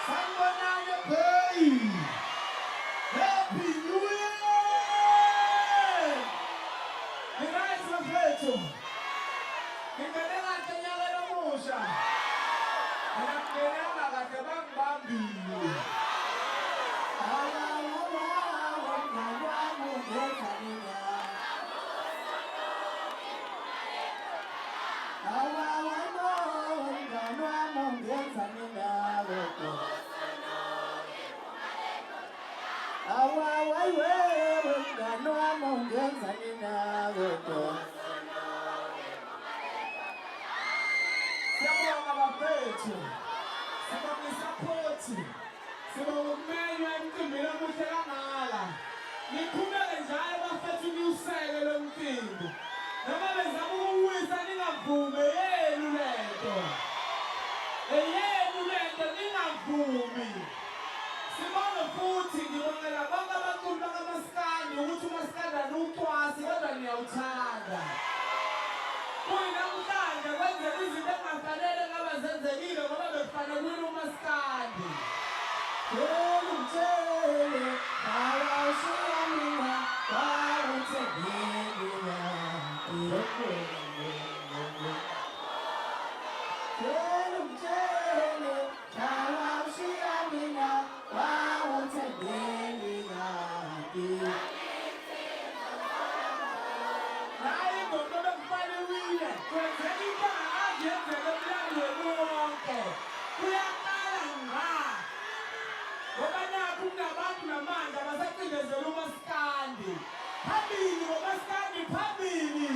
Sanibonani Bay. Happy New Year. Ngingathi mfethu. Ngingenela nyaka lomusha. Ngingenela kahle bangibambile. Siyabonga bafethu. Sibonga support. Sibonga ukumenywa emcimbini omuhle kangaka. Niqhubeke njalo bafethu niwuseke lo mcimbi. Noma bezama ukuwisa ningavumi yenu lento. Eyenu lento ningavumi. Sibonga futhi ngibongela bonke abaculi bakaMaskandi ukuthi uMaskandi anucwasi kodwa niyawuthanda. Kuyinamhlanje kwenzela izinto engafanele ngaba zenzekile ngoba bekufanele uMaskandi. Umtshele awashiya mina wawuthembela umtshele awashiya mina wawuthembela hayi ngoba bekufanele kwenzela into angenzeka emlandweni wonke kuyaqala nga ngoba nakho kunabantu namandla basacindezela uMaskandi phambili ngoMaskandi phambili.